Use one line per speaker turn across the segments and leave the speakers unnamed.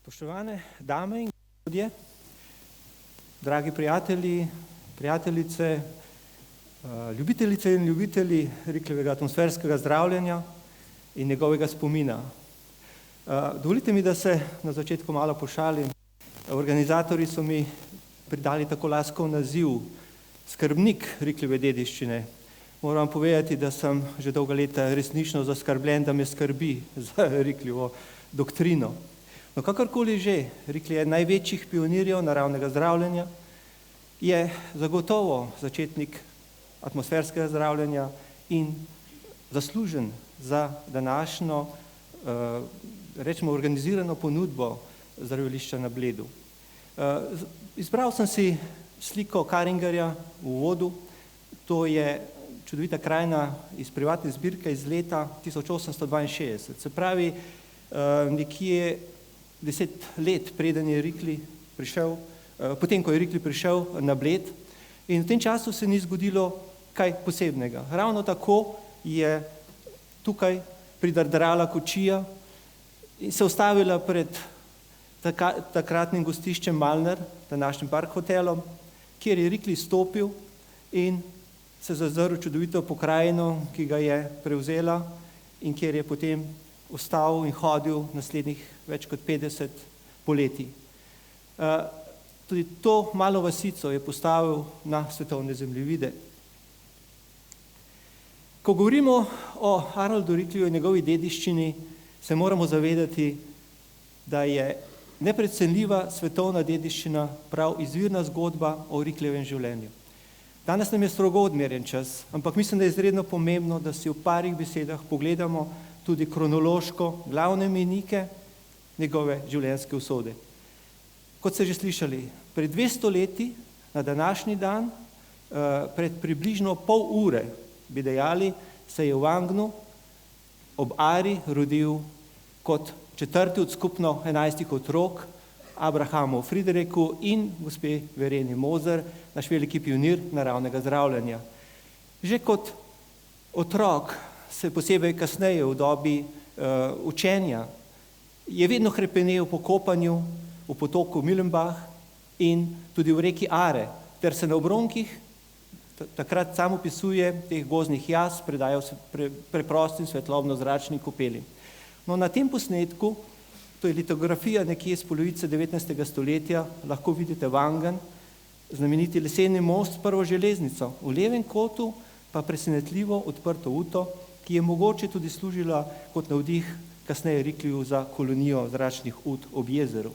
Spoštovane dame in gospodje, dragi prijatelji, prijateljice, ljubitelice in ljubitelji Rikljevega atmosferskega zdravljenja in njegovega spomina. Dovolite mi, da se na začetku malo pošalim. Organizatorji so mi pridali tako laskov naziv skrbnik Rikljeve dediščine. Moram povedati, da sem že dolga leta resnično zaskrbljen, da me skrbi za Rikljevo doktrino. No, kakorkoli že, Riklje je največjih pionirjev naravnega zdravljenja, je zagotovo začetnik atmosferskega zdravljenja in zaslužen za današnjo, rečemo, organizirano ponudbo zdravilišča na Bledu. Izbral sem si sliko Karingerja v uvodu. To je čudovita krajina iz privatne zbirke iz leta 1862. Se pravi, nekje 10 let preden je Rikli prišel, potem ko je Rikli prišel na Bled, in v tem času se ni zgodilo kaj posebnega. Ravno tako je tukaj pridrdrala kočija in se ustavila pred takratnim gostiščem Malner, današnjim Park hotelom, kjer je Rikli stopil in se zazrl čudovito pokrajino, ki ga je prevzela in kjer je potem ostal in hodil naslednjih več kot 50 poletij. Tudi to malo vasico je postavil na svetovne zemljevide. Ko govorimo o Arnoldu Rikliju in njegovi dediščini, se moramo zavedati, da je neprecenljiva svetovna dediščina prav izvirna zgodba o Rikljevem življenju. Danes nam je strogo odmerjen čas, ampak mislim, da je izredno pomembno, da si v parih besedah pogledamo tudi kronološko glavne mejnike njegove življenjske usode. Kot ste že slišali, pred 200 leti, na današnji dan, pred približno pol ure, bi dejali, se je v Angnu ob Ari rodil kot četrti od skupno 11 otrok Abrahamu Friedrichu in gospe Vereni Moser, naš veliki pionir naravnega zdravljenja. Že kot otrok se posebej kasneje v dobi učenja je vedno hrepenel po kopanju v potoku Mühlenbach in tudi v reki Are, ter se na obronkih, takrat sam opisuje, teh gozdnih jaz predajal preprostim svetlobno-zračnim kopelim. No, na tem posnetku, to je litografija nekje iz polovice 19. stoletja, lahko vidite Wangen, znameniti leseni most s prvo železnico, v levem kotu pa presenetljivo odprto uto, ki je mogoče tudi služila kot navdih kasneje Rikliju za kolonijo zračnih ut ob jezeru.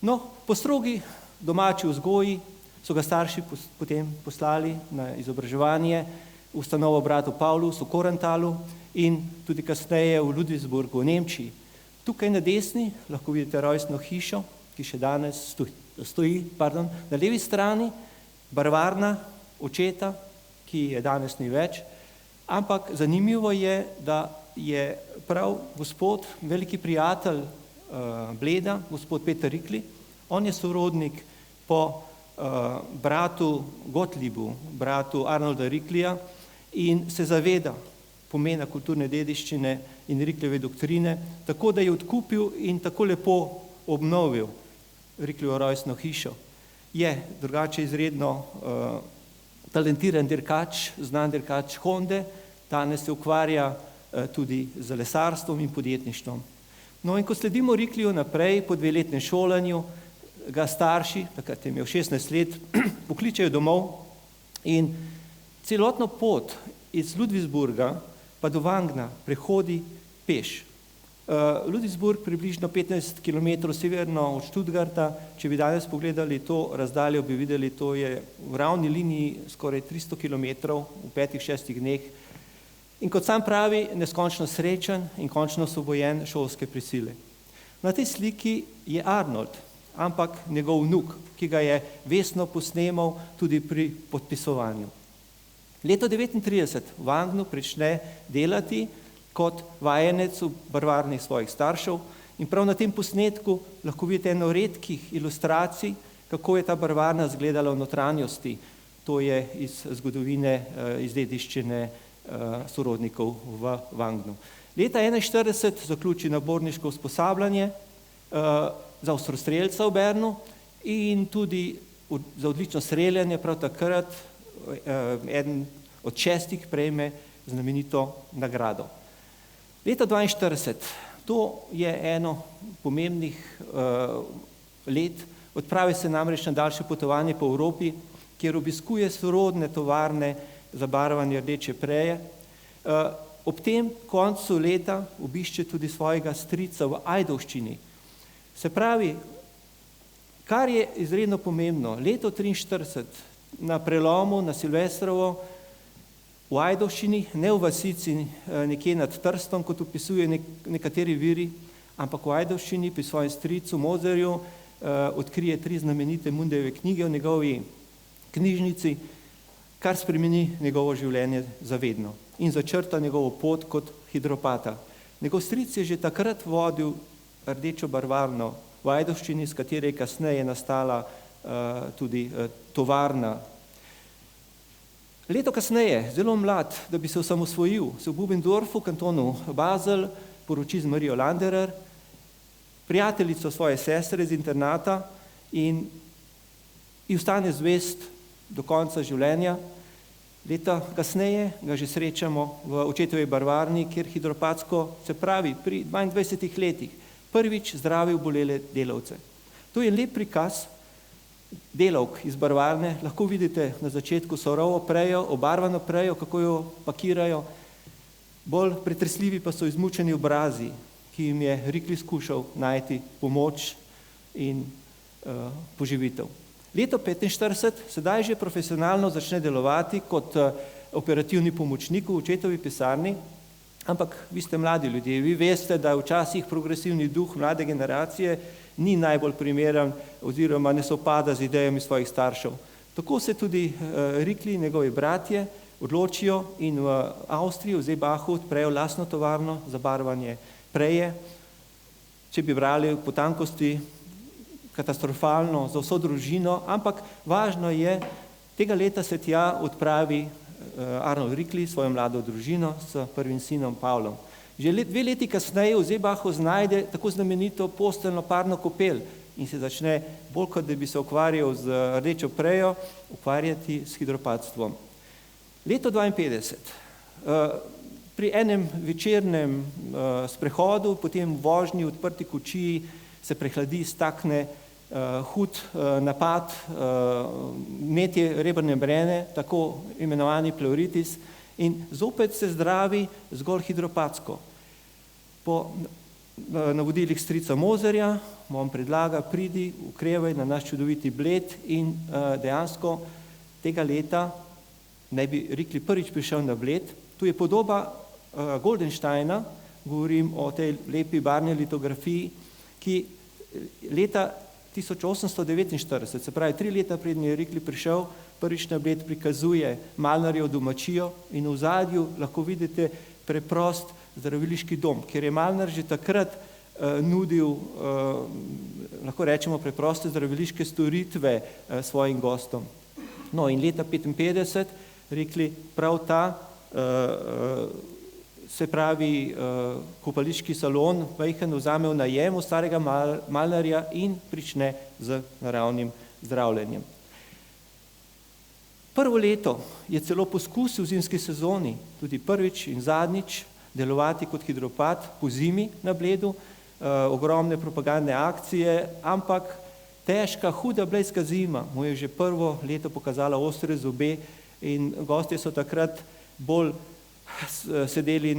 No, po strogi domači vzgoji so ga starši potem poslali na izobraževanje v ustanovo bratu Pavlus v Korntalu in tudi kasneje v Ludwigsburgu v Nemčiji. Tukaj na desni lahko vidite rojstno hišo, ki še danes stoji na levi strani, barvarna očeta, ki je danes ni več, ampak zanimivo je, da je prav gospod, veliki prijatelj Bleda, gospod Peter Rikli, on je sorodnik po bratu Gottlibu, bratu Arnolda Riklija, in se zaveda pomena kulturne dediščine in Rikljeve doktrine, tako da je odkupil in tako lepo obnovil Rikljevo rojstno hišo. Je drugače izredno talentiran dirkač, znan dirkač Honde, danes se ukvarja tudi z lesarstvom in podjetništvom. No, in ko sledimo Rikliju naprej po 2-letnem šolanju, ga starši, takrat je imel 16 let, pokličejo domov in celotno pot iz Ludwigsburga pa do Wangna prehodi peš. Ludwigsburg približno 15 km severno od Stuttgarta, če bi danes pogledali to razdaljo, bi videli, to je v ravni liniji skoraj 300 km v 5-6 dneh. In kot sam pravi, neskončno srečen in končno osvobojen šolske prisile. Na tej sliki je Arnold, ampak njegov vnuk, ki ga je vestno posnemal tudi pri podpisovanju. Leto 1939 v Wangnu prične delati kot vajenec v barvarni svojih staršev in prav na tem posnetku lahko vidite eno redkih ilustracij, kako je ta barvarna izgledala v notranjosti. To je iz zgodovine, iz dediščine sorodnikov v Wangnu. Leta 1941 zaključi naborniško usposabljanje, za ostrostrelca v Bernu in tudi za odlično streljanje prav takrat eden od 6 prejme znamenito nagrado. Leta 1942, to je eno pomembnih let, odpravi se namreč na daljše potovanje po Evropi, kjer obiskuje sorodne tovarne za barvanje rdeče preje. Ob tem koncu leta obišče tudi svojega strica v Ajdovščini. Se pravi, kar je izredno pomembno, leto 1943 na prelomu, na Silvestrovo, v Ajdovščini, ne v vasici nekje nad Trstom, kot opisuje nekateri viri, ampak v Ajdovščini pri svojem stricu Mozerju odkrije 3 znamenite Mundijeve knjige v njegovi knjižnici, kar spremeni njegovo življenje zavedno in začrta njegovo pot kot hidropata. Njegov stric je že takrat vodil rdečo barvarno v Ajdovščini, s katere je kasneje nastala tudi tovarna. Leto kasneje, zelo mlad, da bi se osamosvojil, se v Bubendorfu, kantonu Basel, poroči z Marijo Landerer, prijateljico svoje sestre iz internata in ostane zvest do konca življenja. Leta kasneje ga že srečamo v očetovi barvarni, kjer hidropatsko, se pravi, pri 22 letih prvič zdravi obolele delavce. To je lep prikaz delavk iz barvarne, lahko vidite na začetku surovo prejo, obarvano prejo, kako jo pakirajo, bolj pretresljivi pa so izmučeni obrazi, ki jim je Rikli skušal najti pomoč in poživitev. Leto 1945 sedaj že profesionalno začne delovati kot operativni pomočnik v očetovi pisarni, ampak vi ste mladi ljudje, vi veste, da včasih progresivni duh mlade generacije ni najbolj primeren oziroma ne sovpada z idejami svojih staršev. Tako se tudi Rikli in njegovi bratje odločijo in v Avstriji, v Seebachu, odprejo lastno tovarno za barvanje preje. Če bi brali v potankosti, katastrofalno za vso družino, ampak važno je, tega leta se tja odpravi Arnold Rikli, svojo mlado družino s prvim sinom Pavlom. Že 2 leti kasneje v Seebachu znajde tako znamenito posteljno parno kopel in se začne, bolj kot da bi se ukvarjal z rdečo prejo, ukvarjati s hidropatstvom. Leto 1952. Pri enem večernem sprehodu, potem vožnji v odprti kočiji, se prehladi, stakne hud napad, vnetje rebrne brene, tako imenovani pleuritis, in zopet se zdravi zgolj hidropatsko. Po navodilih strica Mozerja mu on predlaga, pridi, ukrevaj na naš čudoviti Bled in dejansko tega leta naj bi Rikli prvič prišel na Bled. Tu je podoba Goldensteina, govorim o tej lepi barvni litografiji, ki leta 1849, se pravi 3 leta preden je Rikli prišel, prvič na Bled prikazuje Malnarjev domačijo in v ozadju lahko vidite preprost zdraviliški dom, kjer je Malnar že takrat nudil, lahko rečemo, preproste zdraviliške storitve svojim gostom. No in leta 1955 Rikli prav ta, se pravi kopališki salon, majhen vzame v najem od starega Malnarja in prične z naravnim zdravljenjem. Prvo leto je celo poskusil v zimski sezoni, tudi prvič in zadnjič, delovati kot hidropat po zimi na Bledu, ogromne propagandne akcije, ampak težka, huda blejska zima mu je že prvo leto pokazala ostre zobe in gostje so takrat bolj sedeli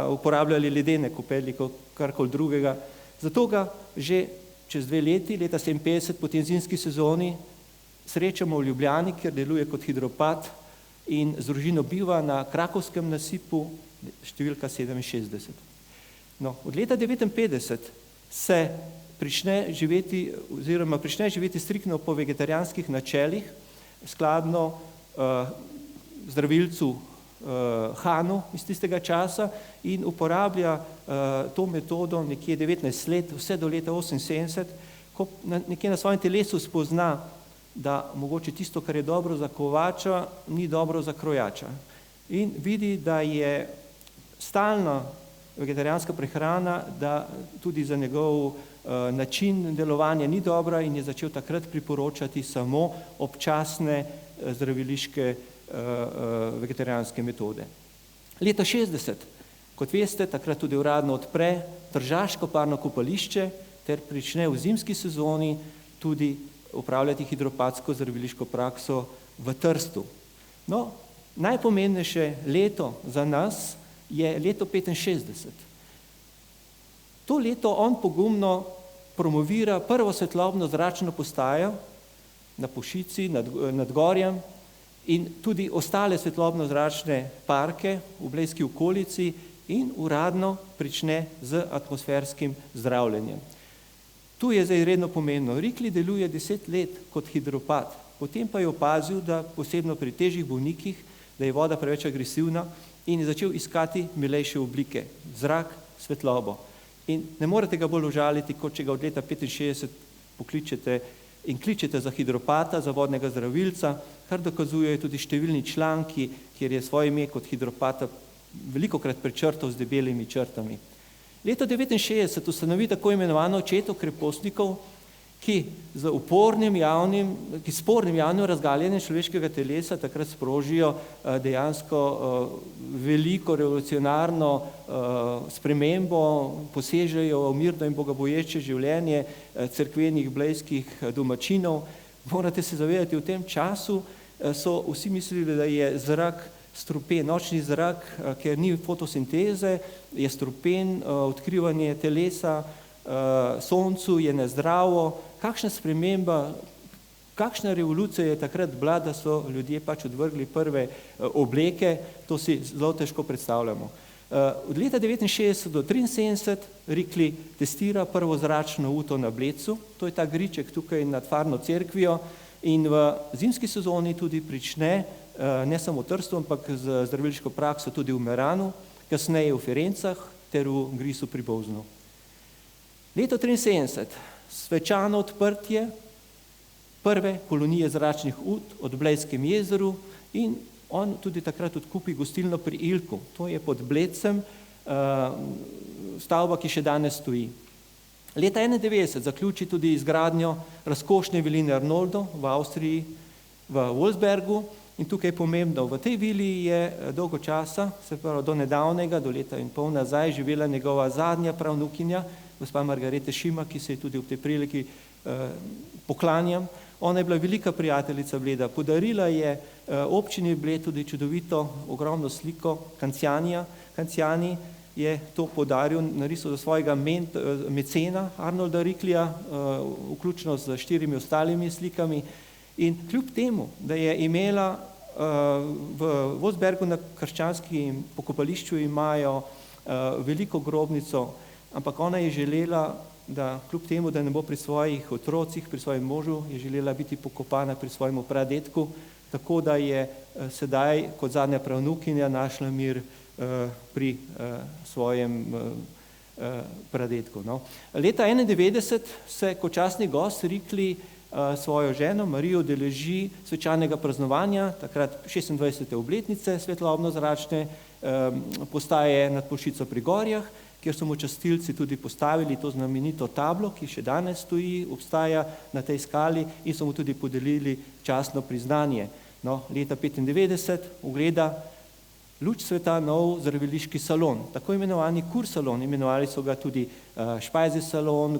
uporabljali ledene kopeli kot karkoli drugega. Zato ga že čez 2 leti, leta 1957, po tej zimski sezoni srečamo v Ljubljani, kjer deluje kot hidropat in z družino biva na krakovskem nasipu številka 67. No, od leta 1959 se prične živeti striktno po vegetarijanskih načelih, skladno zdravilcu Hanu iz tistega časa in uporablja to metodo nekje 19 let, vse do leta 1978, ko nekje na svojem telesu spozna, da mogoče tisto, kar je dobro za kovača, ni dobro za krojača. In vidi, da je stalna vegetarijanska prehrana, da tudi za njegov način delovanja ni dobra in je začel takrat priporočati samo občasne zdraviliške vegetarijanske metode. Leta 60, kot veste, takrat tudi uradno odpre Tržaško parno kopališče ter prične v zimski sezoni tudi upravljati hidropatsko zdraviliško prakso v Trstu. No, najpomembnejše leto za nas je leto 65. To leto on pogumno promovira prvo svetlobno zračno postajo na Pošici, nad Gorjem in tudi ostale svetlobno-zračne parke v blejski okolici in uradno prične z atmosferskim zdravljenjem. Tu je zdaj redno pomembno. Rikli deluje 10 let kot hidropat, potem pa je opazil, da posebno pri težjih bolnikih, da je voda preveč agresivna in je začel iskati milejše oblike, zrak, svetlobo. In ne morete ga bolj užaliti, kot če ga od leta 65 pokličete in kličete za hidropata, za vodnega zdravilca, kar dokazujejo tudi številni članki, kjer je svoje ime kot hidropata velikokrat prečrtal z debelimi črtami. Leto 1969 ustanovi tako imenovano četo krepostnikov, ki spornim javnim razgaljenjem človeškega telesa takrat sprožijo dejansko veliko revolucionarno spremembo, posežejo v mirno in bogaboječe življenje cerkvenih blejskih domačinov. Morate se zavedati, v tem času so vsi mislili, da je zrak strupen, nočni zrak, ker ni fotosinteze, je strupen, odkrivanje telesa soncu je nezdravo. Kakšna sprememba, kakšna revolucija je takrat bila, da so ljudje pač odvrgli prve obleke, to si zelo težko predstavljamo. Od leta 1969 do 1973 Rikli testira prvo zračno uto na Blecu, to je ta griček tukaj nad Farno cerkvijo, in v zimski sezoni tudi prične ne samo v Trstu, ampak z zdraviliško prakso tudi v Meranu, kasneje v Ferencah ter v Grisu pri Bovznu. Leto 1973, svečano odprtje prve kolonije zračnih ut od Blejskem jezeru in on tudi takrat odkupi gostilno pri Ilku, to je pod Blecem, stavba, ki še danes stoji. Leta 1991 zaključi tudi izgradnjo razkošne viline Arnoldo v Avstriji, v Wolfsbergu, in tukaj je pomembno, v tej vili je dolgo časa, se pravi do nedavnega, do leta in pol nazaj, živela njegova zadnja pravnukinja, gospa Margarete Šima, ki se je tudi v tej priliki poklanjam. Ona je bila velika prijateljica Bleda. Podarila je občini Bled tudi čudovito, ogromno sliko Kancijanija. Kanciani je to podaril, narisal za svojega mecena Arnolda Riklija, vključno z 4 ostalimi slikami. In kljub temu, da je imela v Wolfsbergu na krščanskem pokopališču imajo veliko grobnico, ampak ona je želela, da kljub temu, da ne bo pri svojih otrocih, pri svojem možu, je želela biti pokopana pri svojemu pradedku, tako da je sedaj kot zadnja pravnukinja našla mir pri svojem pradedku. No. Leta 1991 se kot častni gost Rikli svojo ženo Marijo udeleži svečanega praznovanja, takrat 26. obletnice svetlobno-zračne postaje nad Pošico pri Gorjah, kjer so mu častilci tudi postavili to znamenito tablo, ki še danes stoji, obstaja na tej skali, in so mu tudi podelili častno priznanje. No, leta 1995 ugleda luč sveta nov zdraviliški salon, tako imenovani kursalon, imenovali so ga tudi špajzesalon,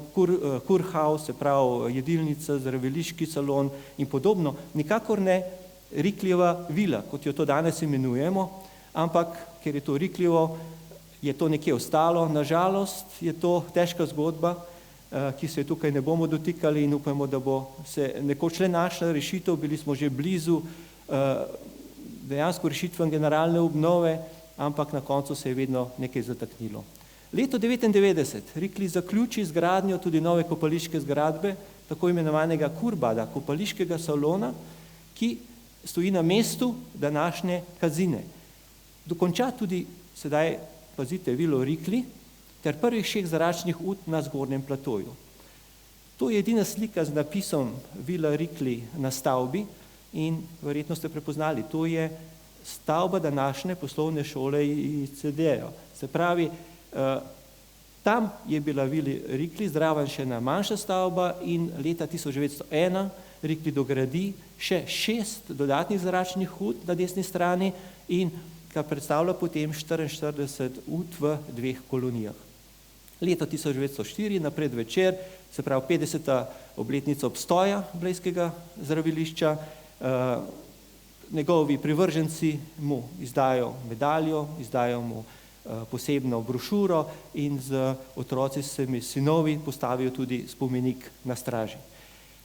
kurhaus, se pravi jedilnica, zdraviliški salon in podobno. Nikakor ne Riklijeva vila, kot jo to danes imenujemo, ampak ker je to Rikljivo, je to nekje ostalo. Nažalost je to težka zgodba, ki se tukaj ne bomo dotikali in upamo, da bo se nekoč le našla rešitev. Bili smo že blizu dejansko rešitvam generalne obnove, ampak na koncu se je vedno nekaj zataknilo. Leto 1999 Rikli zaključi zgradnjo tudi nove kopališke zgradbe, tako imenovanega Kurbada, kopališkega salona, ki stoji na mestu današnje Kazine. Dokonča tudi sedaj, pazite, vilo Rikli ter prvih 6 zračnih ut na zgornjem platoju. To je edina slika z napisom Vila Rikli na stavbi in verjetno ste prepoznali, to je stavba današnje poslovne šole ICD-ja. Se pravi, Tam je bila vili Rikli, zraven še ena manjša stavba in leta 1901 Rikli dogradi še 6 dodatnih zračnih ud na desni strani in kar predstavlja potem 44 ud v 2 kolonijah. Leto 1904, na predvečer, se pravi 50. obletnica obstoja blejskega zdravilišča, njegovi privrženci mu izdajo medaljo, izdajo mu posebno brošuro in z otroci sinovi postavijo tudi spomenik na straži.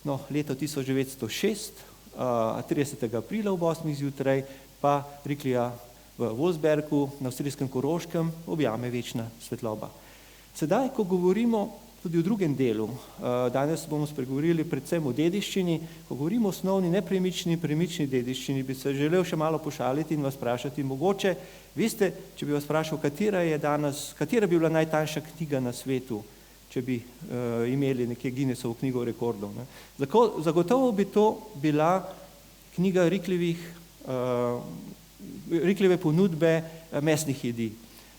No, leto 1906, 30. aprila ob 8. zjutraj, pa Riklija v Wolfsbergu na avstrijskem Koroškem objame večna svetloba. Sedaj, ko govorimo tudi v drugem delu, danes bomo spregovorili predvsem o dediščini, ko govorimo o osnovni nepremični in premični dediščini, bi se želel še malo pošaliti in vas vprašati, mogoče, veste, če bi vas vprašal, katera bi bila najtanjša knjiga na svetu, če bi imeli nekje Guinnessovo knjigo rekordov. Ne? Zagotovo bi to bila knjiga Riklijeve ponudbe mesnih jedi.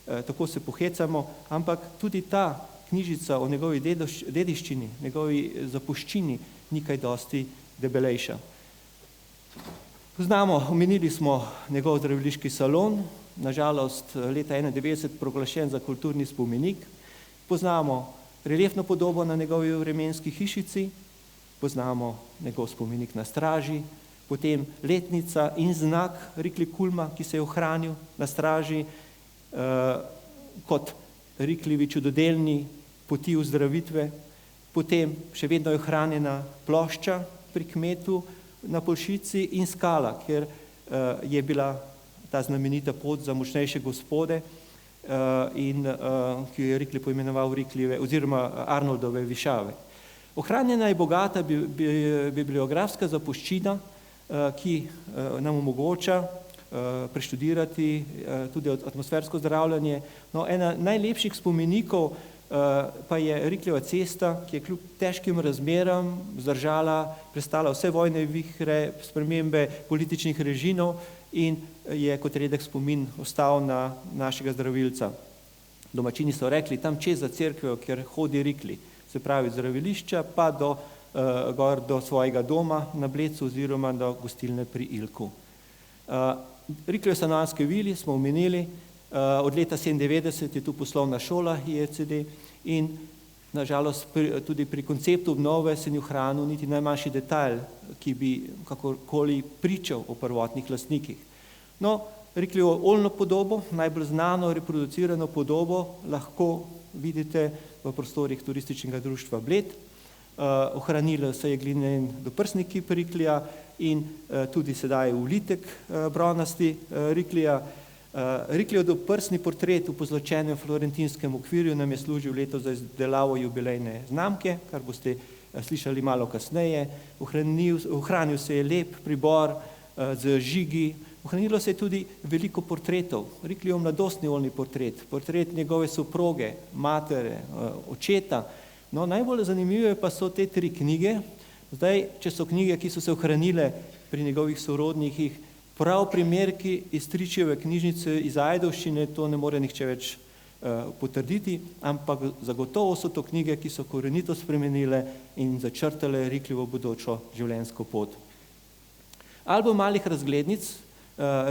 Tako se pohecamo, ampak tudi ta knjižica o njegovi dediščini, njegovi zapuščini ni kaj dosti debelejša. Poznamo, omenili smo njegov zdraviliški salon, nažalost leta 1991 proglašen za kulturni spomenik. Poznamo reliefno podobo na njegovi vremenski hišici, poznamo njegov spomenik na straži, potem letnica in znak Rikli Kulma, ki se je ohranil na straži kot Riklijevi čudodelni poti ozdravitve, potem še vedno je ohranjena plošča pri kmetu na Poljšici in skala, kjer je bila ta znamenita pot za močnejše gospode in ki jo je Rikli poimenoval Riklijeve oziroma Arnoldove višave. Ohranjena je bogata bibliografska zapuščina, ki nam omogoča preštudirati tudi atmosfersko zdravljanje. No, ena najlepših spomenikov pa je Riklijeva cesta, ki je kljub težkim razmeram zdržala, prestala vse vojne vihre, spremembe političnih režimov in je kot redek spomin ostal na našega zdravilca. Domačini so rekli, tam čez za cerkvijo, kjer hodi Rikli, se pravi zdravilišča, pa gor do svojega doma na Blecu oziroma do gostilne pri Ilku. Riklijeve stanovanjske vili smo omenili, od leta 1997 je tu poslovna šola IECD in nažalost tudi pri konceptu obnove se ni ohranil niti najmanjši detajl, ki bi kakorkoli pričal o prvotnih lastnikih. No, Riklijevo oljno podobo, najbolj znano reproducirano podobo, lahko vidite v prostorih turističnega društva Bled. Ohranilo se je glinen doprsni kip Riklija in tudi sedaj ulitek bronasti Riklija. Riklijev doprsni portret v pozlačenem florentinskem okvirju nam je služil letos za izdelavo jubilejne znamke, kar boste slišali malo kasneje. Ohranil se je lep pribor z žigi, ohranilo se je tudi veliko portretov. Riklijev mladostni oljni portret njegove soproge, matere, očeta. No, najbolj zanimive pa so te 3 knjige. Zdaj, če so knjige, ki so se ohranile pri njegovih sorodnikih, prav primerki iz stričjeve knjižnice iz Ajdovščine, to ne more nihče več potrditi, ampak zagotovo so to knjige, ki so korenito spremenile in začrtale Riklijevo bodočo življenjsko pot. Album malih razglednic,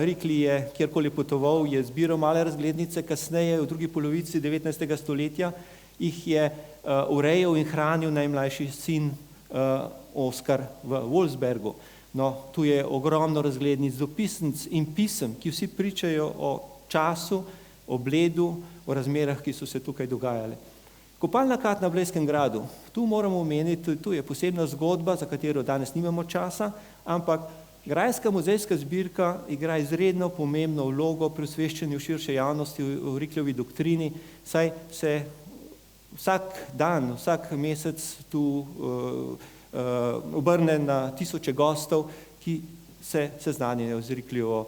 Rikli je, kjerkoli potoval, je zbiral male razglednice, kasneje v drugi polovici 19. stoletja jih je urejal in hranil najmlajši sin Oskar v Wolfsbergu. No, tu je ogromno razglednic, dopisnic in pisem, ki vsi pričajo o času, o Bledu, o razmerah, ki so se tukaj dogajale. Kopalna kad na Blejskem gradu, tu moramo omeniti, tu je posebna zgodba, za katero danes nimamo časa, ampak grajska muzejska zbirka igra izredno pomembno vlogo pri osveščanju širše javnosti o Riklijevi doktrini, saj se vsak dan, vsak mesec tu obrne na tisoče gostov, ki se seznanjajo z Riklijevo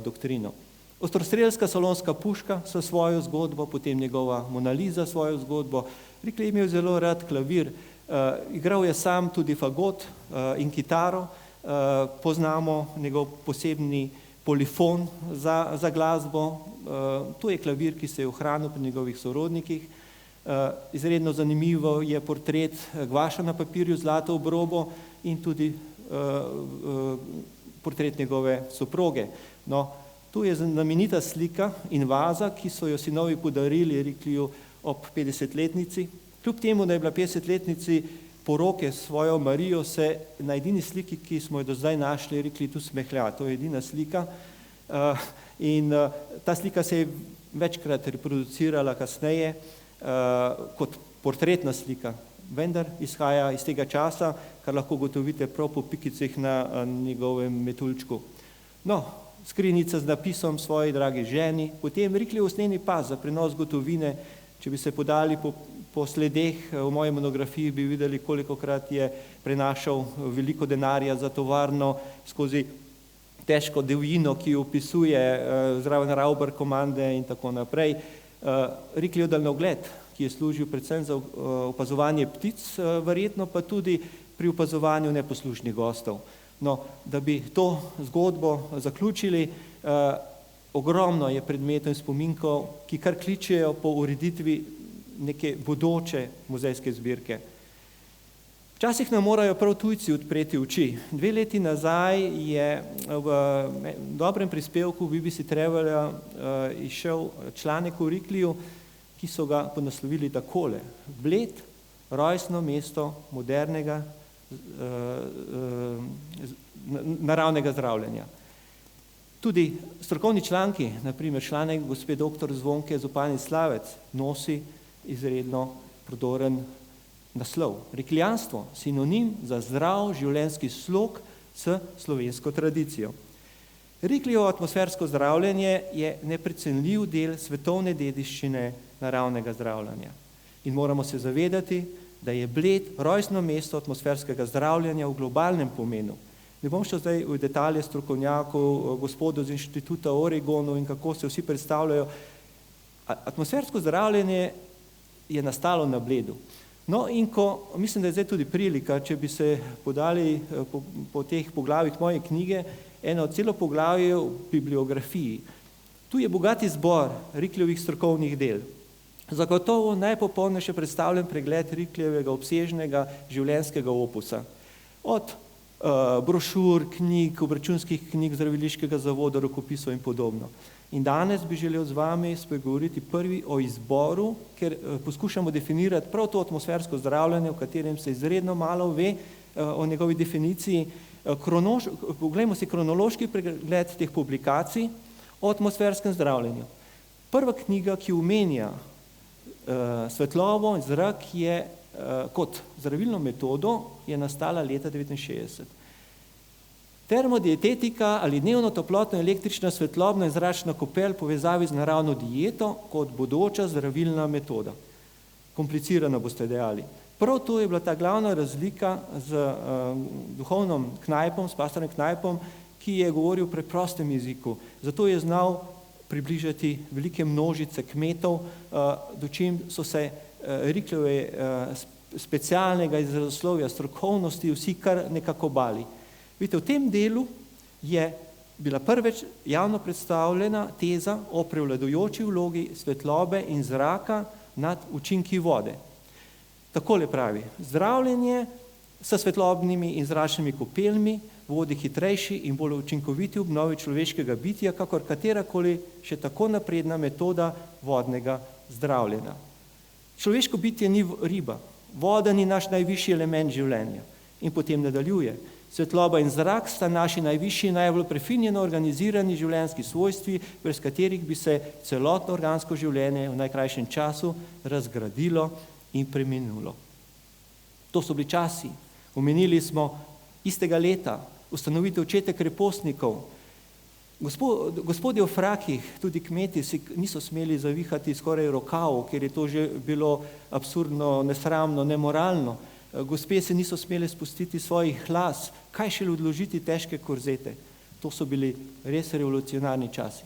doktrino. Ostrostrelska salonska puška sa svojo zgodbo, potem njegova Mona Lisa svojo zgodbo. Rikli je imel zelo rad klavir, igral je sam tudi fagot in kitaro, poznamo njegov posebni polifon za glasbo, to je klavir, ki se je ohranil pri njegovih sorodnikih. Izredno zanimivo je portret gvaša na papirju z zlato obrobo in tudi portret njegove soproge. No, tu je znamenita slika in vaza, ki so jo sinovi podarili Rikliju ob 50-letnici. Kljub temu, da je bila 50-letnici poroke s svojo Marijo, se na edini sliki, ki smo jo do zdaj našli, Riklij tu smehlja. To je edina slika. In ta slika se je večkrat reproducirala kasneje kot portretna slika, vendar izhaja iz tega časa, kar lahko ugotovite prav po pikicah na njegovem metuljčku. No, skrinjica z napisom svoji dragi ženi, potem Riklijev usnjeni pas za prenos gotovine. Če bi se podali po sledeh v moji monografiji, bi videli, kolikokrat je prenašal veliko denarja za tovarno skozi težko divjino, ki opisuje zraven Rauber komande in tako naprej. Riklijev daljnogled, ki je služil predvsem za opazovanje ptic, verjetno pa tudi pri opazovanju neposlušnih gostov. No, da bi to zgodbo zaključili, ogromno je predmetov in spominkov, ki kar kličejo po ureditvi neke bodoče muzejske zbirke. Včasih nam morajo prav tujci odpreti oči. 2 leti nazaj je v dobrem prispevku BBC Travelja izšel članek o Rikliju, ki so ga ponaslovili takole: Bled, rojstno mesto modernega naravnega zdravljenja. Tudi strokovni članki, naprimer članek gospe dr. Zvonke Zupanič Slavec, nosi izredno prodoren naslov. Riklijanstvo, sinonim za zdrav življenjski slog s slovensko tradicijo. Riklijevo atmosfersko zdravljenje je neprecenljiv del svetovne dediščine naravnega zdravljenja. In moramo se zavedati, da je Bled rojstno mesto atmosferskega zdravljenja v globalnem pomenu. Ne bom šel zdaj v detalje strokovnjakov, gospodov z inštituta Oregonu in kako se vsi predstavljajo. Atmosfersko zdravljenje je nastalo na Bledu. No, in mislim, da je zdaj tudi prilika, če bi se podali po teh poglavjih moje knjige, eno celo poglavje v bibliografiji. Tu je bogat izbor Riklijevih strokovnih del. Zagotovo najpopolnejše predstavljen pregled Riklijevega obsežnega življenjskega opusa. Od brošur, knjig, obračunskih knjig zdraviliškega zavoda, rokopisov in podobno. In danes bi želel z vami spregovoriti prvi o izboru, ker poskušamo definirati prav to atmosfersko zdravljenje, v katerem se izredno malo ve o njegovi definiciji. Poglejmo si kronološki pregled teh publikacij o atmosferskem zdravljenju. Prva knjiga, ki omenja svetlobo in zrak, je kot zdravilno metodo, je nastala leta 1969. Termodietetika ali dnevno toplotno električna svetlobna in zračna kopel povezavi z naravno dieto kot bodoča zdravilna metoda. Komplicirano boste dejali. Prav to je bila ta glavna razlika z duhovnim Knajpom, s pastorjem Knajpom, ki je govoril v preprostem jeziku. Zato je znal približati velike množice kmetov, do čim so se Riklijeve specialnega izrazoslovja, strokovnosti vsi kar nekako bali. Vidite, v tem delu je bila prvič javno predstavljena teza o prevladujoči vlogi svetlobe in zraka nad učinki vode. Takole pravi: zdravljenje s svetlobnimi in zračnimi kopelmi vodi hitrejši in bolj učinkoviti obnovi človeškega bitja, kakor katerakoli še tako napredna metoda vodnega zdravljenja. Človeško bitje ni riba, voda ni naš najvišji element življenja. In potem nadaljuje: svetloba in zrak sta naši najvišji, najbolj prefinjeno organizirani življenjski svojstvi, brez katerih bi se celotno organsko življenje v najkrajšem času razgradilo in preminulo. To so bili časi. Omenili smo istega leta ustanovitev čete krepostnikov. Gospodje v frakih, tudi kmeti, si niso smeli zavihati skoraj rokav, ker je to že bilo absurdno, nesramno, nemoralno. Gospe se niso smele spustiti svojih las, kaj šele odložiti težke korzete. To so bili res revolucionarni časi.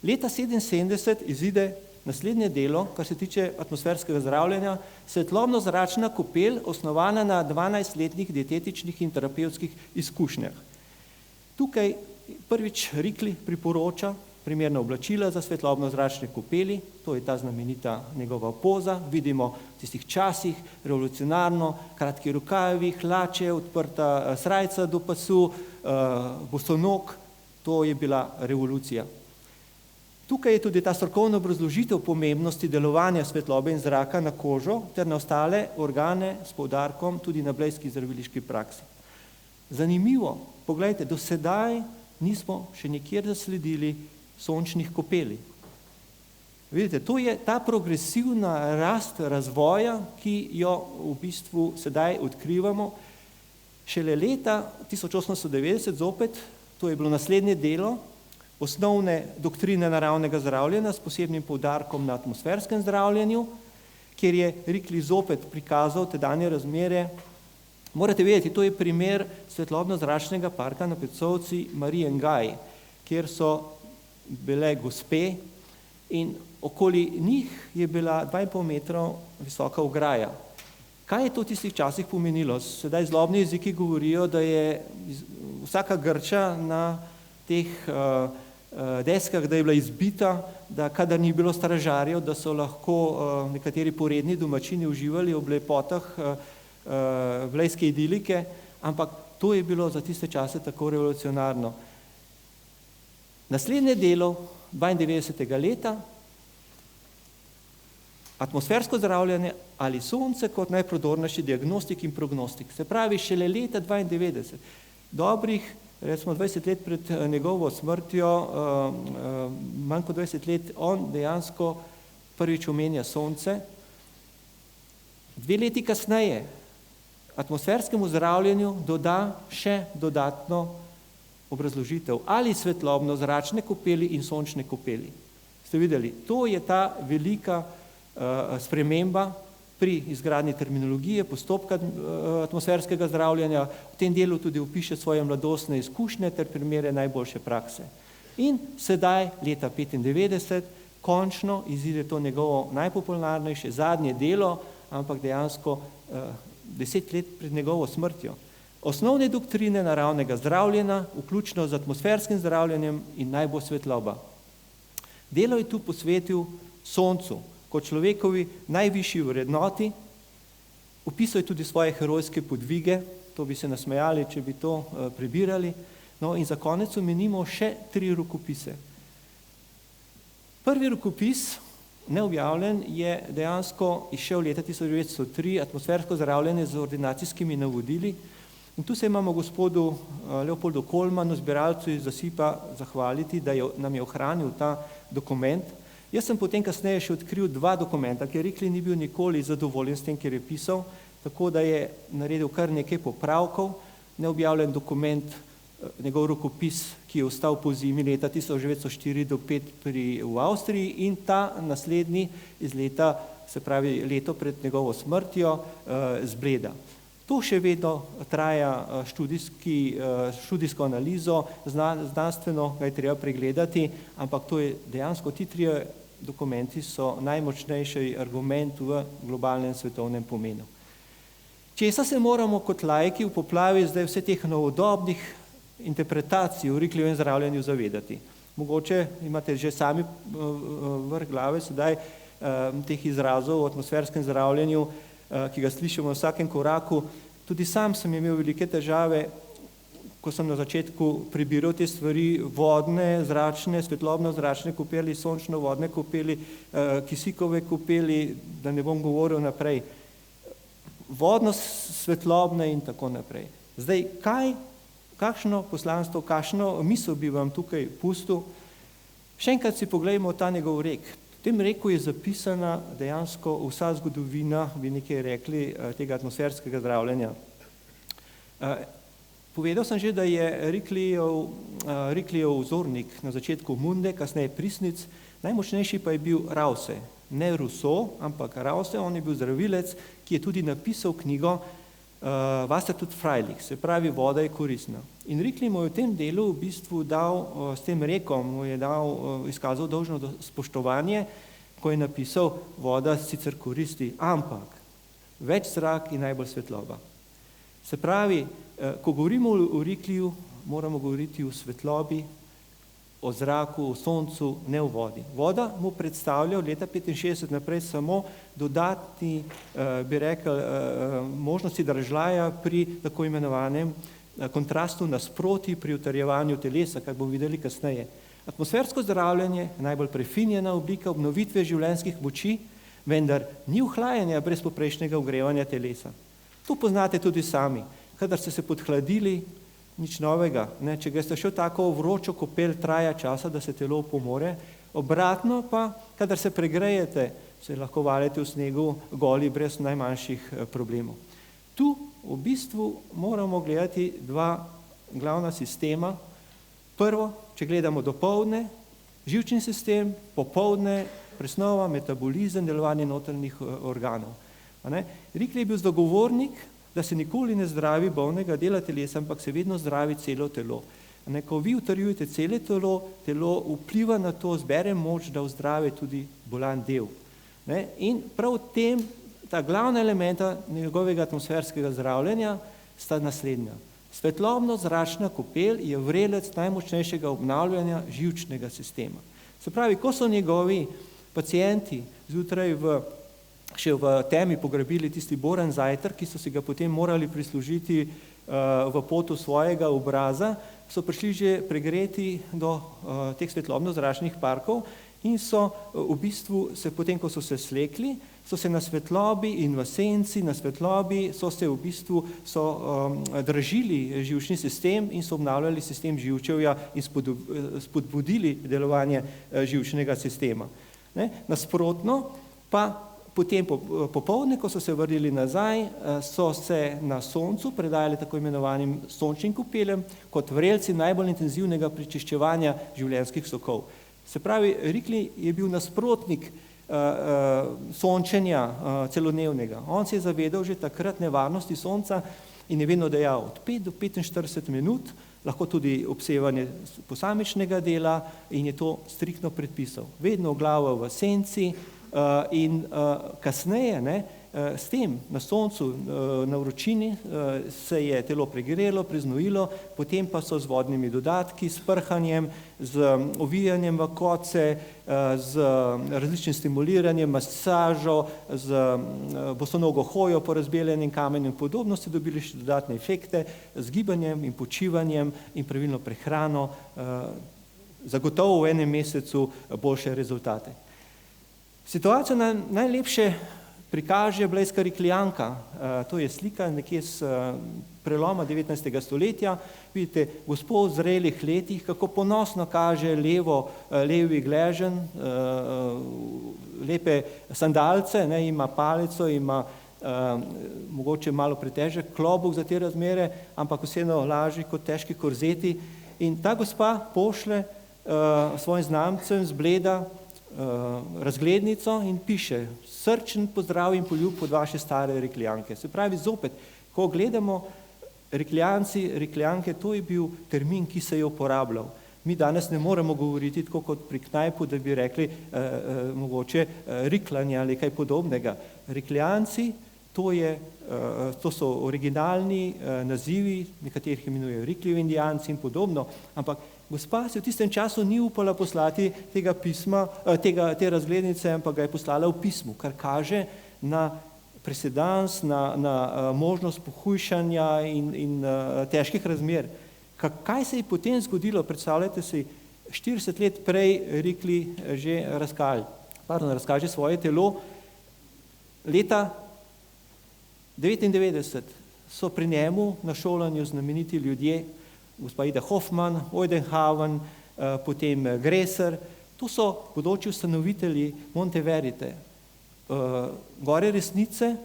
Leta 1977 izide naslednje delo, kar se tiče atmosferskega zdravljenja, svetlobno-zračna kopel, osnovana na 12-letnih dietetičnih in terapevtskih izkušnjah. Tukaj Prvič Rikli priporoča primerna oblačila za svetlobno-zračne kopeli, to je ta znamenita njegova poza, vidimo v tistih časih, revolucionarno, kratki rokavi, hlače, odprta srajca do pasu, bosonog, to je bila revolucija. Tukaj je tudi ta strokovna obrazložitev pomembnosti delovanja svetlobe in zraka na kožo ter na ostale organe s poudarkom tudi na blejski zdraviliški praksi. Zanimivo, poglejte, do sedaj nismo še nikjer zasledili sončnih kopeli. Vidite, to je ta progresivna rast razvoja, ki jo v bistvu sedaj odkrivamo. Šele leta 1890 zopet, to je bilo naslednje delo, osnovne doktrine naravnega zdravljenja s posebnim poudarkom na atmosferskem zdravljenju, kjer je Rikli zopet prikazal tedanje razmere. Morate vedeti, to je primer svetlobno-zračnega parka na Pecovci Mariengaj, kjer so bile gospe in okoli njih je bila 2,5 metrov visoka ograja. Kaj je to v tistih časih pomenilo? Sedaj zlobni jeziki govorijo, da je vsaka grča na teh deskah, da je bila izbita, da kadar ni bilo stražarjev, da so lahko nekateri poredni domačini uživali ob lepotah blejske idilike, ampak to je bilo za tiste čase tako revolucionarno. Naslednje delo 92. leta, atmosfersko zdravljenje ali sonce kot najprodornejši diagnostik in prognostik. Se pravi, šele leta 92, dobrih, recimo 20 let pred njegovo smrtjo, manj kot 20 let, on dejansko prvič omenja sonce. 2 leti kasneje atmosferskemu zdravljenju doda še dodatno obrazložitev ali svetlobno-zračne kopeli in sončne kopeli. Ste videli, to je ta velika sprememba pri izgradnji terminologije, postopka atmosferskega zdravljenja, v tem delu tudi opiše svoje mladostne izkušnje ter primere najboljše prakse. In sedaj, leta 95, končno izide to njegovo najpopularnejše zadnje delo, ampak dejansko 10 let pred njegovo smrtjo. Osnovne doktrine naravnega zdravljenja, vključno z atmosferskim zdravljenjem in naj bo svetloba. Delo je tu posvetil soncu, kot človekovi najvišji vrednoti, opisuje tudi svoje herojske podvige, to bi se nasmejali, če bi to prebirali, no in za konec omenimo še 3 rokopise. Prvi rokopis, neobjavljen, je dejansko izšel leta 1903, atmosfersko zdravljenje z ordinacijskimi navodili, in tu se imamo gospodu Leopoldu Kolmanu, zbiralcu iz Zasipa, zahvaliti, da nam je ohranil ta dokument. Jaz sem potem kasneje še odkril 2 dokumenta, ker Rikli ni bil nikoli zadovoljen s tem, kjer je pisal, tako da je naredil kar nekaj popravkov. Neobjavljen dokument, njegov rokopis, ki je ostal po zimi leta 1904 do 5 v Avstriji, in ta naslednji iz leta, se pravi leto pred njegovo smrtjo, z Bleda. To še vedno traja študijsko analizo, znanstveno ga je treba pregledati, ampak to je dejansko, ti 3 dokumenti so najmočnejši argument v globalnem svetovnem pomenu. Česa se moramo kot laiki v poplavi zdaj vse teh novodobnih interpretacij o Riklijevem zdravljenju zavedati? Mogoče imate že sami vrh glave sedaj teh izrazov o atmosferskem zdravljenju, ki ga slišimo v vsakem koraku. Tudi sam sem imel velike težave, ko sem na začetku prebiral te stvari, vodne, zračne, svetlobno-zračne kopeli, sončno-vodne kopeli, kisikove kopeli, da ne bom govoril naprej, vodno-svetlobne in tako naprej. Zdaj, kakšno poslanstvo, kakšno misel bi vam tukaj pustil? Še enkrat si poglejmo ta njegov rek. V tem reku je zapisana dejansko vsa zgodovina, bi nekaj rekli, tega atmosferskega zdravljenja. Povedal sem že, da je Riklijev vzornik na začetku Munde, kasneje Prisnic, najmočnejši pa je bil Rause. Ne Rousseau, ampak Rause, on je bil zdravilec, ki je tudi napisal knjigo Wasser tut freilich, se pravi, voda je koristna. In Rikli mu je v tem delu v bistvu dal, s tem rekom mu je izkazal dolžno spoštovanje, ko je napisal, voda sicer koristi, ampak več zrak in najbolj svetloba. Se pravi, ko govorimo o Rikliju, moramo govoriti o svetlobi, o zraku, o soncu, ne o vodi. Voda mu predstavlja od leta 65 naprej samo dodatni, bi rekel, možnosti dražljaja pri tako imenovanem kontrastu nasproti pri utrjevanju telesa, kar bomo videli kasneje. Atmosfersko zdravljenje je najbolj prefinjena oblika obnovitve življenjskih moči, vendar ni ohlajanja brez poprejšnjega ogrevanja telesa. To poznate tudi sami. Kadar ste se podhladili, nič novega. Ne? Če greste še v tako vročo kopel, traja časa, da se telo pomore. Obratno pa, kadar se pregrejete, se lahko valjate v snegu goli brez najmanjših problemov. Tu v bistvu moramo gledati dva glavna sistema. Prvo, če gledamo dopoldne, živčni sistem, popoldne, presnova, metabolizem, delovanje notranjih organov. Rikli je bil zagovornik, da se nikoli ne zdravi bolnega dela telesa, ampak se vedno zdravi celo telo. Ko vi utrjujete celo telo, telo vpliva na to, zbere moč, da ozdravi tudi bolan del. In prav v tem, ta glavna elementa njegovega atmosferskega zdravljenja sta naslednja. Svetlobno-zračna kopel je vrelec najmočnejšega obnavljanja živčnega sistema. Se pravi, ko so njegovi pacienti zjutraj še v temi pograbili tisti boren zajtrk, ki so si ga potem morali prislužiti v potu svojega obraza, so prišli že pregreti do teh svetlobno-zračnih parkov in so v bistvu se potem, ko so se slekli, so se na svetlobi in v senci, na svetlobi so se v bistvu dražili živčni sistem in so obnavljali sistem živčevja in spodbudili delovanje živčnega sistema. Nasprotno pa potem popoldne, ko so se vrnili nazaj, so se na soncu predajali tako imenovanim sončnim kopeljem kot vrelci najbolj intenzivnega prečiščevanja življenjskih sokov. Se pravi, Rikli je bil nasprotnik sončenja celodnevnega. On se je zavedal že takrat nevarnosti sonca in je vedno dejal od 5 do 45 minut, lahko tudi obsevanje posamičnega dela in je to striktno predpisal. Vedno glava v senci in kasneje s tem na soncu, na vročini se je telo pregrelo, preznojilo, potem pa so z vodnimi dodatki, s prhanjem, z ovijanjem v koce, z različnim stimuliranjem, masažo, z bosonogo hojo po razbeljenem kamenju in podobno ste dobili še dodatne efekte z gibanjem in počivanjem in pravilno prehrano, zagotovo v enem mesecu boljše rezultate. Situacijo najlepše prikaže blejska riklijanka. To je slika nekje z preloma 19. stoletja. Vidite, gospod v zrelih letih, kako ponosno kaže levi gleženj, lepe sandalce, ima palico, ima mogoče malo pretežek klobuk za te razmere, ampak vseeno lažji kot težki korzeti. In ta gospa pošle svojim znamcem z Bleda razglednico in piše srčen pozdrav in poljub od vaše stare riklijanke. Se pravi, zopet, ko gledamo riklijanci, riklijanke, to je bil termin, ki se je uporabljal. Mi danes ne moremo govoriti tako kot pri knajpu, da bi rekli mogoče riklanje ali kaj podobnega. Riklijanci, to so originalni nazivi, nekaterih imenujejo rikljivi indijanci in podobno, ampak gospa se v tistem času ni upala poslati tega pisma, te razglednice, ampak ga je poslala v pismu, kar kaže na presedans, na možnost pohujšanja in težkih razmer. Kaj se je potem zgodilo? Predstavljajte si, 40 let prej Rikli že razkaže svoje telo. Leta 1999 so pri njemu na šolanju znameniti ljudje, gospa Ida Hoffman, Oydenhaven, potem Greser. To so bodoči ustanovitelji Monteverite, Gore resnice,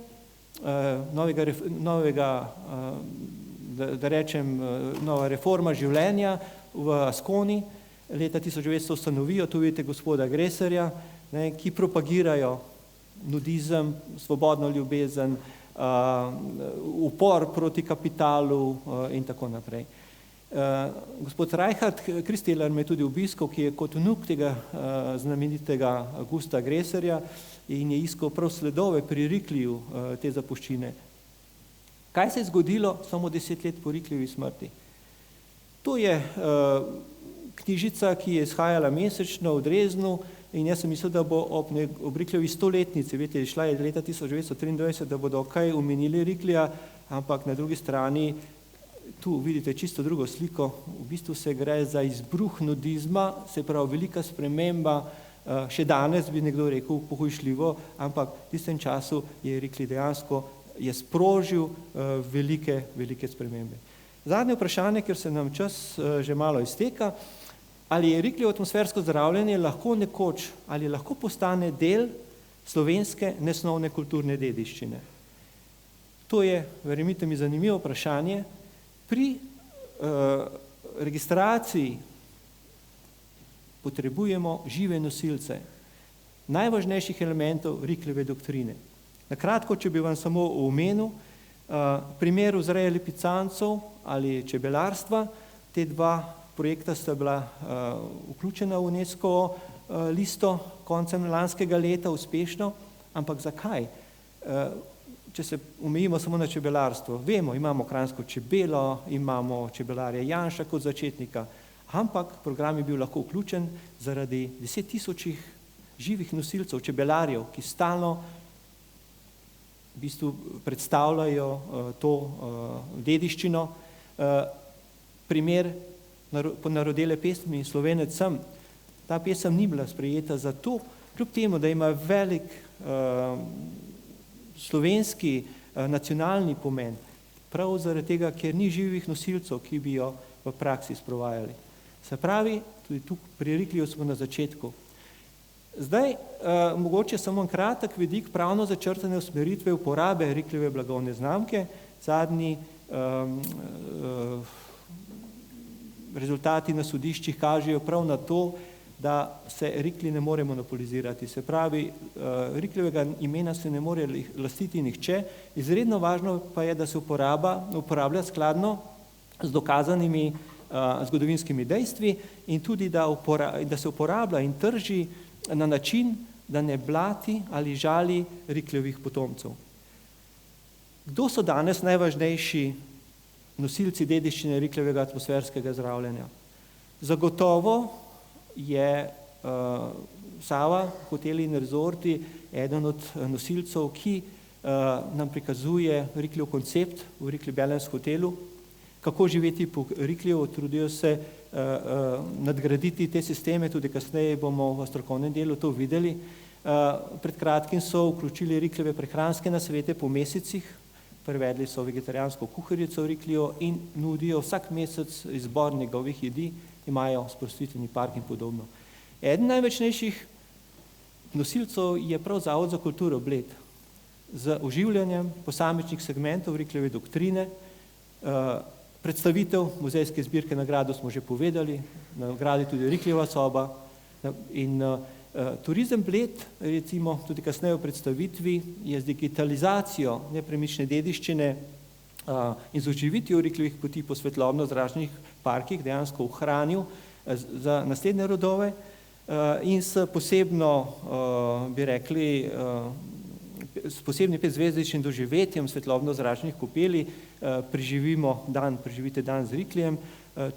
nova reforma življenja v Asconi, leta 1900 ustanovijo, tu vidite gospoda Greserja, ki propagirajo nudizem, svobodno ljubezen, upor proti kapitalu in tako naprej. Gospod Reinhard Kristeler me je tudi obiskal, ki je kot vnuk tega znamenitega Augusta Greserja in je iskal prav sledove pri Rikliju te zapuščine. Kaj se je zgodilo samo 10 let po Rikljevi smrti? To je knjižica, ki je izhajala mesečno v Dresdnu in jaz sem mislil, da bo ob Rikljevi 100-letnici, veste, šla je leta 1923, da bodo kaj omenili Riklja, ampak na drugi strani tu vidite čisto drugo sliko, v bistvu se gre za izbruh nudizma, se pravi velika sprememba, še danes bi nekdo rekel pohujšljivo, ampak v tistem času je Rikli dejansko sprožil velike spremembe. Zadnje vprašanje, ker se nam čas že malo izteka, ali je Rikljevo atmosfersko zdravljenje lahko nekoč, ali lahko postane del slovenske nesnovne kulturne dediščine? To je, verjemite mi, zanimivo vprašanje. Pri registraciji potrebujemo žive nosilce najvažnejših elementov Rikljeve doktrine. Na kratko, če bi vam samo omenil, primer vzreje lipicancov ali čebelarstva, te dva projekta sta bila vključena v UNESCO listo koncem lanskega leta uspešno, ampak zakaj? Če se omejimo samo na čebelarstvo, vemo, imamo kranjsko čebelo, imamo čebelarja Janša kot začetnika, ampak program je bil lahko vključen zaradi 10 000 živih nosilcev, čebelarjev, ki stalno v bistvu predstavljajo to dediščino. Primer Ponarodele pesmi Slovenec sem. Ta pesem ni bila sprejeta zato, kljub temu, da ima velik slovenski nacionalni pomen, prav zaradi tega, ker ni živih nosilcev, ki bi jo v praksi sprovajali. Se pravi, tudi tukaj pri Rikliju smo na začetku. Zdaj, mogoče samo en kratek vidik pravno začrtane usmeritve uporabe Rikljeve blagovne znamke. Zadnji rezultati na sodiščih kažejo prav na to, da se Rikli ne more monopolizirati. Se pravi, Rikljevega imena se ne more lastiti nihče. Izredno važno pa je, da se uporablja skladno z dokazanimi zgodovinskimi dejstvi in tudi, da se uporablja in trži na način, da ne blati ali žali Rikljevih potomcev. Kdo so danes najvažnejši nosilci dediščine Rikljevega atmosferskega zdravljenja? Zagotovo je Sava, hoteli in rezorti eden od nosilcev, ki nam prikazuje Rikljev koncept v Rikli Balance hotelu, kako živeti po Riklju, trudijo se nadgraditi te sisteme, tudi kasneje bomo v strokovnem delu to videli. Pred kratkim so vključili Rikljeve prehranske nasvete po mesecih, prevedli so vegetarijansko kuharico v Riklju in nudijo vsak mesec izbor njegovih jedi, imajo sprostitveni park in podobno. Eden največnejših nosilcev je prav Zavod za kulturo Bled z oživljanjem posamičnih segmentov Rikljeve doktrine, predstavitev muzejske zbirke nagrado smo že povedali, nagradi tudi Rikljeva soba in Turizem Bled, recimo tudi kasneje v predstavitvi, je z digitalizacijo nepremične dediščine in z oživitvijo Rikljevih poti po svetlobno-zračnih parkih dejansko ohranil za naslednje rodove in s posebno, bi rekli, s posebnim 5-zvezdičnim doživetjem svetlobno-zračnih kopeli preživite dan z Rikljem,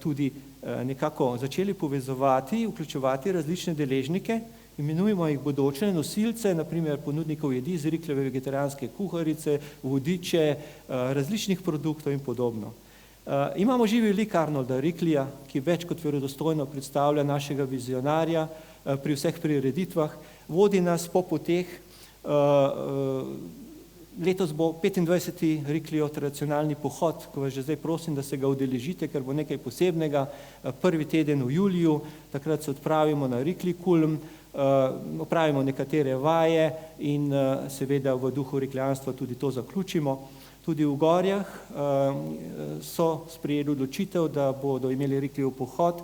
tudi nekako začeli povezovati, vključevati različne deležnike, imenujemo jih bodoče nosilce, naprimer ponudnikov jedi z Rikljeve vegetarijanske kuharice, vodiče, različnih produktov in podobno. Imamo živi lik Arnolda Riklija, ki več kot verodostojno predstavlja našega vizionarja pri vseh prireditvah, vodi nas po poteh. Letos bo 25. Riklijev tradicionalni pohod, ko vas že zdaj prosim, da se ga udeležite, ker bo nekaj posebnega, prvi teden v juliju, takrat se odpravimo na Rikli Kulm, opravimo nekatere vaje in seveda v duhu rikljanstva tudi to zaključimo. Tudi v Gorjah so sprejeli odločitev, da bodo imeli Riklijev pohod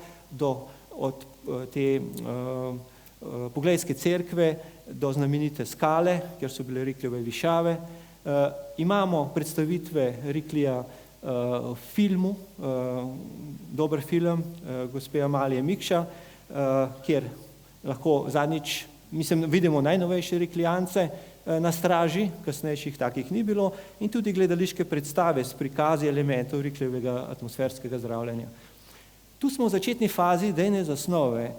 od te Poglejske cerkve do znamenite skale, kjer so bile Rikljeve višave. Imamo predstavitve Riklija v filmu, dober film gospe Amalije Mikša, kjer lahko zadnjič, vidimo najnovejše Riklijance na straži, kasnejših takih ni bilo, in tudi gledališke predstave s prikazi elementov Rikljevega atmosferskega zdravljenja. Tu smo v začetni fazi idejne zasnove.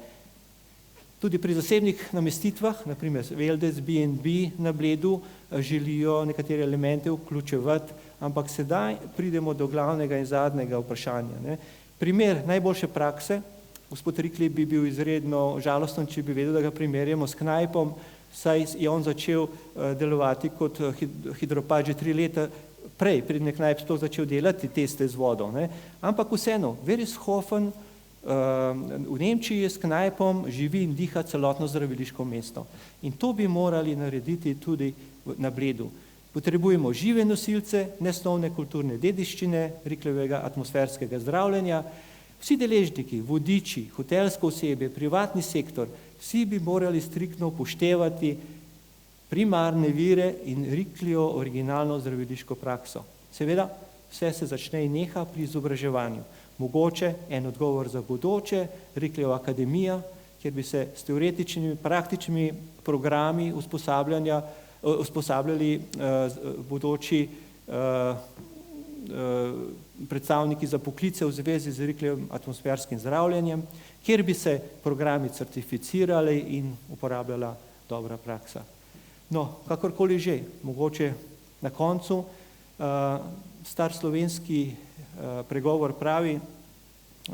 Tudi pri zasebnih namestitvah, naprimer Veldec, B&B na Bledu, želijo nekatere elemente vključevati, ampak sedaj pridemo do glavnega in zadnjega vprašanja. Ne. Primer najboljše prakse, gospod Rikli bi bil izredno žalosten, če bi vedel, da ga primerjamo s knajpom, saj je on začel delovati kot hidropat že 3 leta prej, preden je knajp sploh začel delati teste z vodo. Ne. Ampak vseeno, Verishofen v Nemčiji s knajpom živi in diha celotno zdraviliško mesto. In to bi morali narediti tudi na Bledu. Potrebujemo žive nosilce, nesnovne kulturne dediščine, Riklevega atmosferskega zdravljenja. Vsi deležniki, vodiči, hotelsko osebje, privatni sektor, vsi bi morali striktno upoštevati primarne vire in Rikljo originalno zdraviliško prakso. Seveda, vse se začne in neha pri izobraževanju. Mogoče en odgovor za bodoče, Rikljeva akademija, kjer bi se s teoretičnimi, praktičnimi programi usposabljali bodoči predstavniki za poklice v zvezi z Rikljevim atmosferskim zdravljenjem, kjer bi se programi certificirali in uporabljala dobra praksa. No, kakorkoli že, mogoče na koncu, star slovenski pregovor pravi,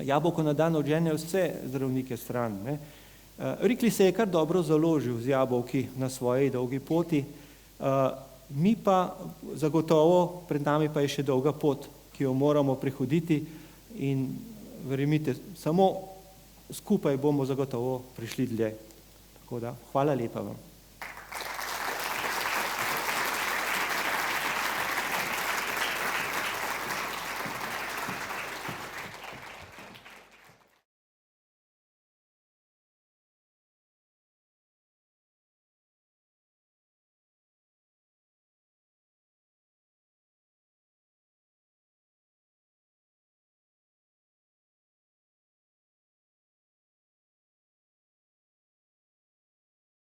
jabolko na dan odžene vse zdravnike stran. Ne. Rikli se je kar dobro založil z jabolki na svoji dolgi poti, mi pa zagotovo, pred nami pa je še dolga pot, ki jo moramo prehoditi in verjemite, samo skupaj bomo zagotovo prišli dlje. Tako da, hvala lepa vam.